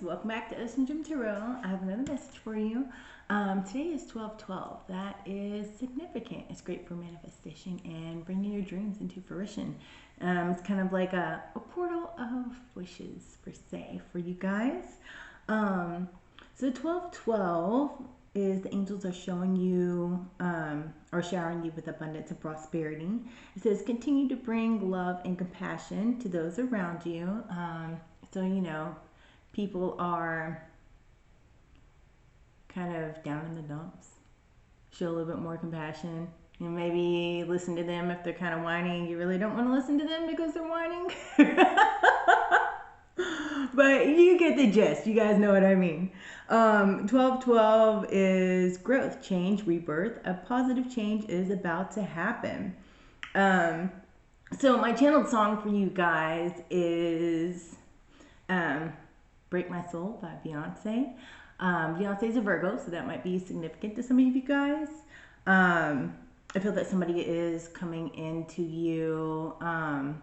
welcome back to OceanGemTarot. I have another message for you. Today is 12/12. That is significant. It's great for manifestation and bringing your dreams into fruition. It's kind of like a portal of wishes, per se, for you guys. So 12/12 is the angels are showing you, or showering you with abundance and prosperity. It says continue to bring love and compassion to those around you. So, you know, people are kind of down in the dumps. Show a little bit more compassion. You know, maybe listen to them if they're kind of whining. You really don't want to listen to them because they're whining. But you get the gist. You guys know what I mean. 12/12 is growth, change, rebirth. A positive change is about to happen. So my channeled song for you guys is Break My Soul by Beyonce. Beyonce's a Virgo, so that might be significant to some of you guys. I feel that somebody is coming into you and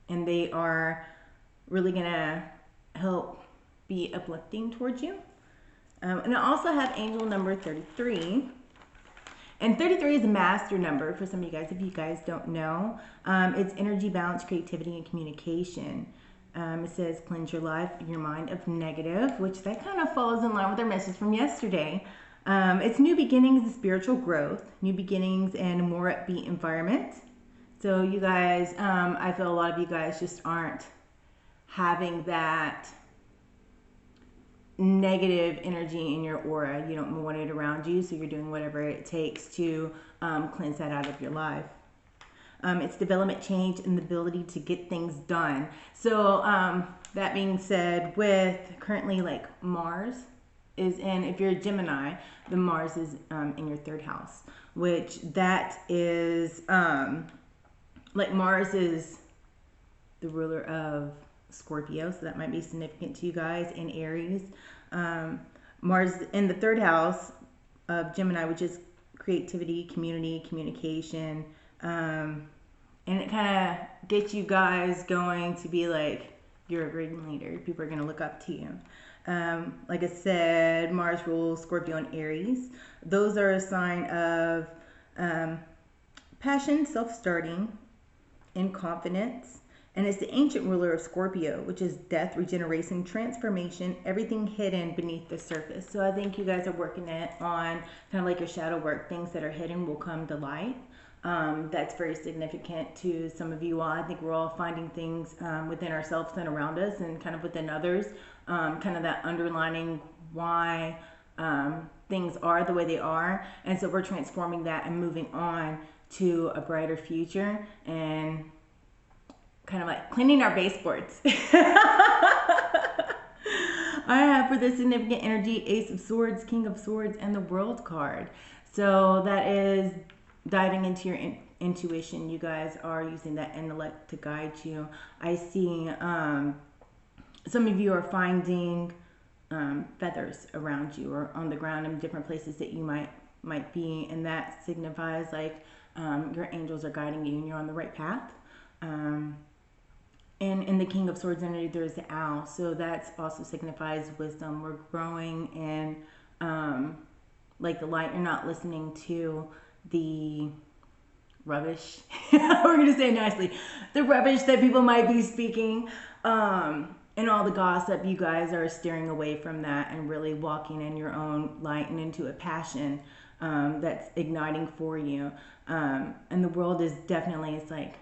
they are really gonna help be uplifting towards you. And I also have angel number 33. And 33 is a master number for some of you guys, if you guys don't know. It's energy, balance, creativity, and communication. It says cleanse your life, your mind of negative, which that kind of falls in line with our message from yesterday. It's new beginnings and spiritual growth, new beginnings and a more upbeat environment. So you guys, I feel a lot of you guys just aren't having that negative energy in your aura. You don't want it around you, so you're doing whatever it takes to cleanse that out of your life. It's development, change, and the ability to get things done. So that being said, with currently like Mars is in, if you're a Gemini, the Mars is in your third house, which that is like Mars is the ruler of Scorpio, so that might be significant to you guys, in Aries. Mars in the third house of Gemini, which is creativity, community, communication, and it kind of gets you guys going to be like, you're a great leader. People are going to look up to you. Like I said, Mars rules Scorpio and Aries. Those are a sign of passion, self-starting, and confidence. And it's the ancient ruler of Scorpio, which is death, regeneration, transformation, everything hidden beneath the surface. So I think you guys are working it on kind of like your shadow work. Things that are hidden will come to light. That's very significant to some of you all. I think we're all finding things within ourselves and around us and kind of within others. Kind of that underlining why things are the way they are. And so we're transforming that and moving on to a brighter future and kind of like cleaning our baseboards. I have for this significant energy Ace of Swords, King of Swords, and the World card. So that is diving into your intuition. You guys are using that intellect to guide you. I see some of you are finding feathers around you or on the ground in different places that you might be, and that signifies like your angels are guiding you and you're on the right path. And in the King of Swords energy, there's the owl. So that also signifies wisdom. We're growing in like the light. You're not listening to the rubbish. We're going to say nicely. The rubbish that people might be speaking. And all the gossip. You guys are steering away from that and really walking in your own light and into a passion that's igniting for you. And the World is definitely, it's like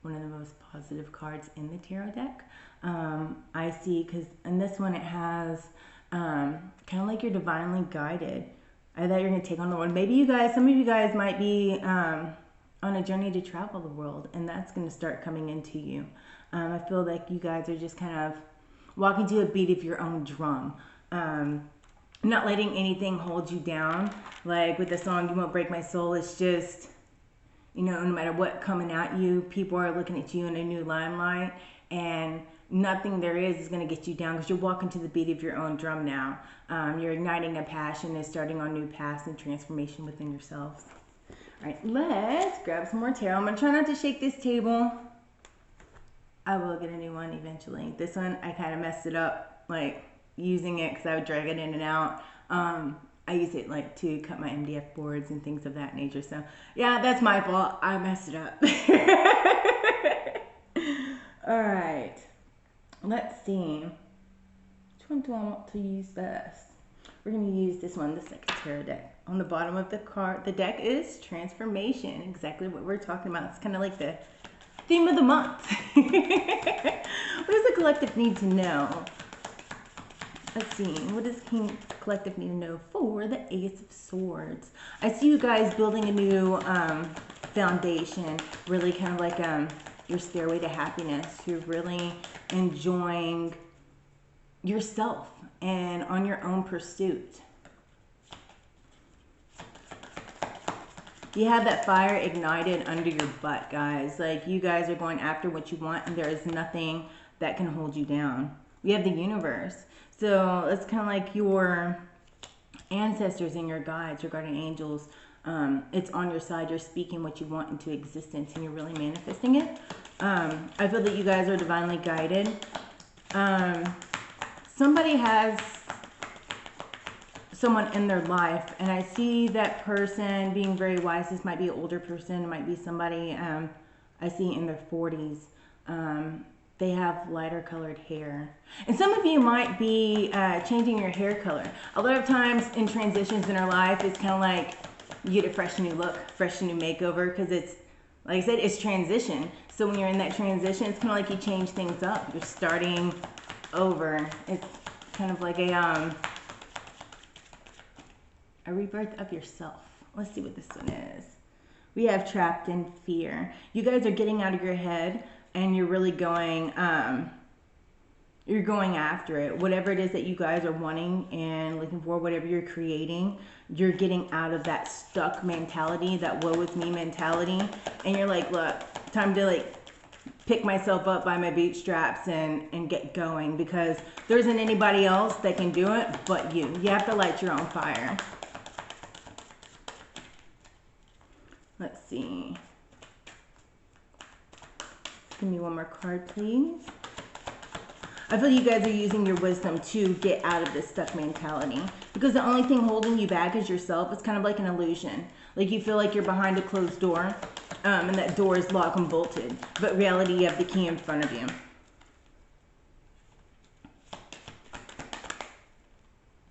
one of the most positive cards in the tarot deck. I see, because in this one it has kind of like you're divinely guided. I thought you're going to take on the world. Maybe you guys, some of you guys might be on a journey to travel the world, and that's going to start coming into you. I feel like you guys are just kind of walking to a beat of your own drum. Not letting anything hold you down. Like with the song, You Won't Break My Soul, it's just, you know, no matter what coming at you, people are looking at you in a new limelight, and nothing there is going to get you down because you're walking to the beat of your own drum now. You're igniting a passion and starting on new paths and transformation within yourselves. All right, let's grab some more tarot. I'm going to try not to shake this table. I will get a new one eventually. This one, I kind of messed it up like using it because I would drag it in and out. I use it like to cut my MDF boards and things of that nature. So yeah, that's my fault. I messed it up. All right. Let's see. Which one do I want to use best? We're going to use this one, the second tarot deck. On the bottom of the card, the deck is transformation. Exactly what we're talking about. It's kind of like the theme of the month. What does the collective need to know? Let's see. What does the collective need to know for the Ace of Swords? I see you guys building a new foundation. Really kind of like your stairway to happiness. You're really enjoying yourself and on your own pursuit. You have that fire ignited under your butt, guys. Like, you guys are going after what you want, and there is nothing that can hold you down. We have the universe. So it's kind of like your ancestors and your guides, your guardian angels. It's on your side. You're speaking what you want into existence, and you're really manifesting it. I feel that you guys are divinely guided. Somebody has someone in their life, and I see that person being very wise. This might be an older person. It might be somebody I see in their 40s. They have lighter colored hair. And some of you might be changing your hair color. A lot of times in transitions in our life, it's kind of like you get a fresh new look, fresh new makeover, because it's, like I said, it's transition. So when you're in that transition, it's kind of like you change things up. You're starting over. It's kind of like a rebirth of yourself. Let's see what this one is. We have trapped in fear. You guys are getting out of your head, and you're really going, you're going after it. Whatever it is that you guys are wanting and looking for, whatever you're creating, you're getting out of that stuck mentality, that woe is me mentality. And you're like, look, time to like pick myself up by my bootstraps and get going, because there isn't anybody else that can do it but you. You have to light your own fire. Let's see. Give me one more card, please. I feel you guys are using your wisdom to get out of this stuck mentality, because the only thing holding you back is yourself. It's kind of like an illusion. Like you feel like you're behind a closed door, and that door is locked and bolted. But reality, you have the key in front of you.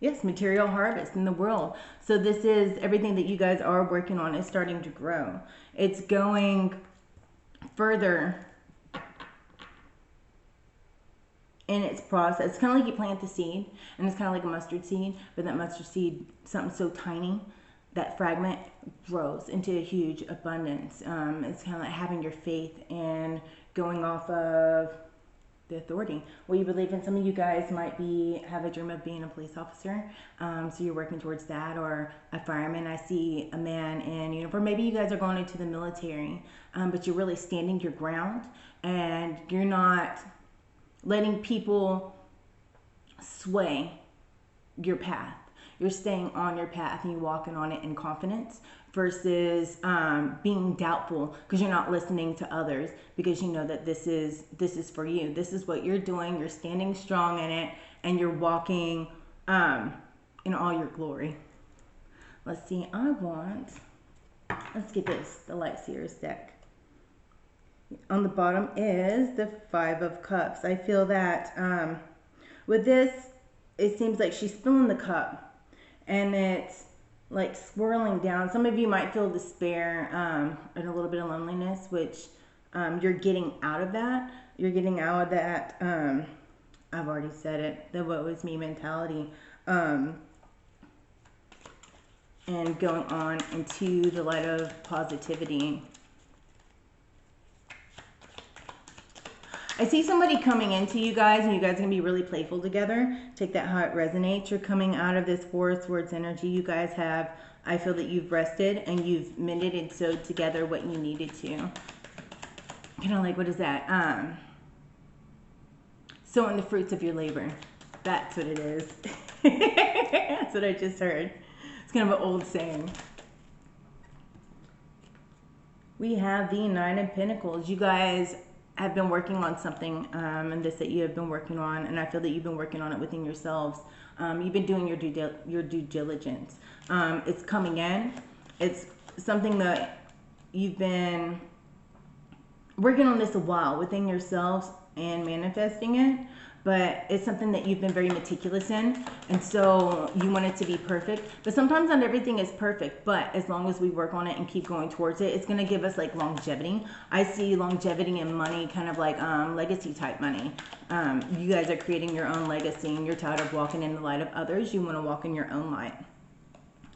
Yes, material harvest in the world. So this is everything that you guys are working on is starting to grow. It's going further in its process. It's kind of like you plant the seed, and it's kind of like a mustard seed, but that mustard seed, something so tiny, that fragment grows into a huge abundance. It's kind of like having your faith and going off of the authority, what you believe in. Some of you guys might have a dream of being a police officer, so you're working towards that, or a fireman. I see a man in uniform. Maybe you guys are going into the military, but you're really standing your ground, and you're not letting people sway your path. You're staying on your path, and you're walking on it in confidence, versus being doubtful because you're not listening to others, because you know that this is for you. This is what you're doing. You're standing strong in it, and you're walking in all your glory. Let's see. Let's get this, the Light Seers deck. On the bottom is the Five of Cups. I feel that with this, it seems like she's filling the cup, and it's like swirling down. Some of you might feel despair and a little bit of loneliness, which you're getting out of that. You're getting out of that, I've already said it, the woe is me mentality, and going on into the light of positivity. I see somebody coming into you guys, and you guys are going to be really playful together. Take that how it resonates. You're coming out of this Four of Swords energy. You guys have, I feel that you've rested, and you've mended and sewed together what you needed to. Kind of like, what is that? Sowing the fruits of your labor. That's what it is. That's what I just heard. It's kind of an old saying. We have the Nine of Pentacles. You guys have been working on something, and this that you have been working on, and I feel that you've been working on it within yourselves. You've been doing your due diligence. It's coming in. It's something that you've been working on this a while within yourselves and manifesting it, but it's something that you've been very meticulous in, and so you want it to be perfect. But sometimes not everything is perfect, but as long as we work on it and keep going towards it, it's going to give us like longevity. I see longevity in money kind of like legacy type money. You guys are creating your own legacy, and you're tired of walking in the light of others. You want to walk in your own light,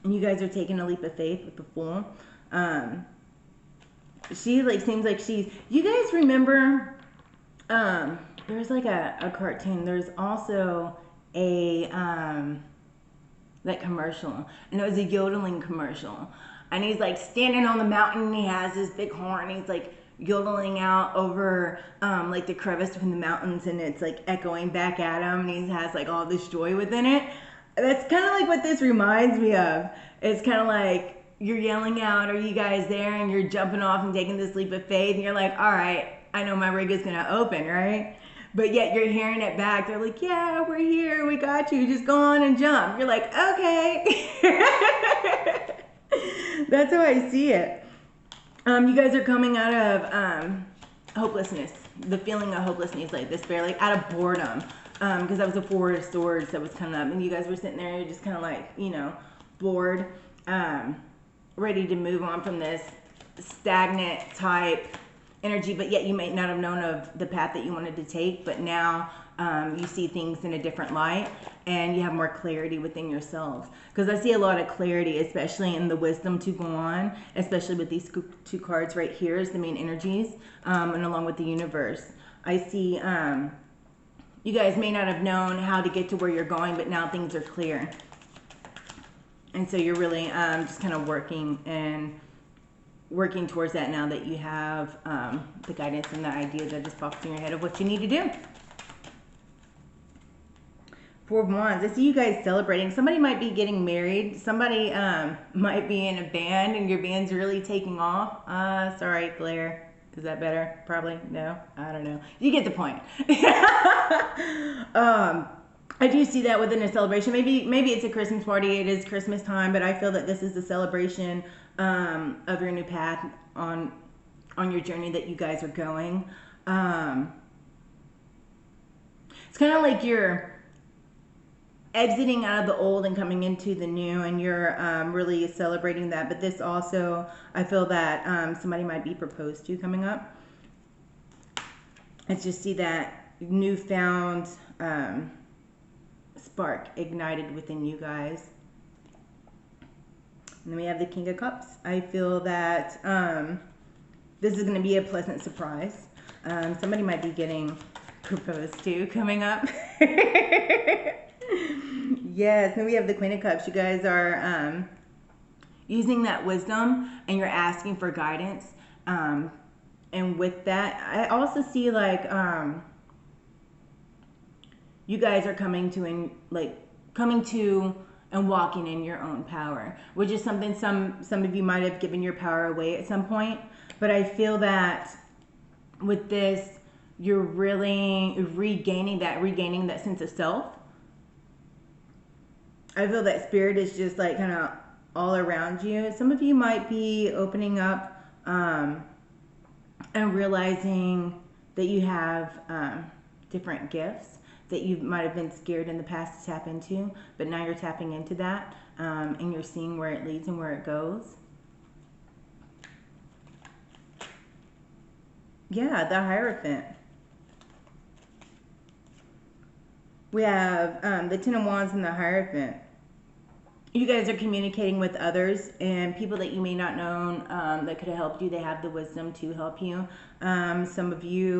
and you guys are taking a leap of faith with the Fool. She like seems like she's, you guys remember there's like a cartoon, there's also a that commercial, and it was a yodeling commercial, and he's like standing on the mountain, and he has this big horn, he's like yodeling out over like the crevice between the mountains, and it's like echoing back at him, and he has like all this joy within it. That's kind of like what this reminds me of. It's kind of like you're yelling out, are you guys there? And you're jumping off and taking this leap of faith, and you're like, all right, I know my rig is gonna open, right? But yet you're hearing it back. They're like, yeah, we're here, we got you, just go on and jump. You're like, okay. That's how I see it. You guys are coming out of hopelessness, the feeling of hopelessness, like despair, like out of boredom, because that was a Four of Swords that was coming up, and you guys were sitting there, you're just kind of like, you know, bored, ready to move on from this stagnant type energy, but yet you may not have known of the path that you wanted to take, but now you see things in a different light, and you have more clarity within yourselves. Because I see a lot of clarity, especially in the wisdom to go on, especially with these two cards right here as the main energies, and along with the universe. I see you guys may not have known how to get to where you're going, but now things are clear. And so you're really just kind of working towards that now that you have the guidance and the idea that just pops in your head of what you need to do. Four of Wands. I see you guys celebrating. Somebody might be getting married. Somebody might be in a band, and your band's really taking off. Sorry, Claire. Is that better? Probably. No? I don't know. You get the point. I do see that within a celebration. Maybe it's a Christmas party. It is Christmas time, but I feel that this is a celebration of your new path on your journey that you guys are going. It's kind of like you're exiting out of the old and coming into the new, and you're really celebrating that. But this also, I feel that somebody might be proposed to coming up. Let's just see that newfound spark ignited within you guys. And then we have the King of Cups. I feel that this is going to be a pleasant surprise. Somebody might be getting proposed to coming up. Yes, and we have the Queen of Cups. You guys are using that wisdom, and you're asking for guidance. And with that, I also see like you guys are coming to and walking in your own power, which is something some of you might have given your power away at some point. But I feel that with this, you're really regaining that sense of self. I feel that spirit is just like kind of all around you. Some of you might be opening up and realizing that you have different gifts that you might have been scared in the past to tap into, but now you're tapping into that, and you're seeing where it leads and where it goes. Yeah, the Hierophant. We have the Ten of Wands and the Hierophant. You guys are communicating with others and people that you may not know that could have helped you. They have the wisdom to help you. Some of you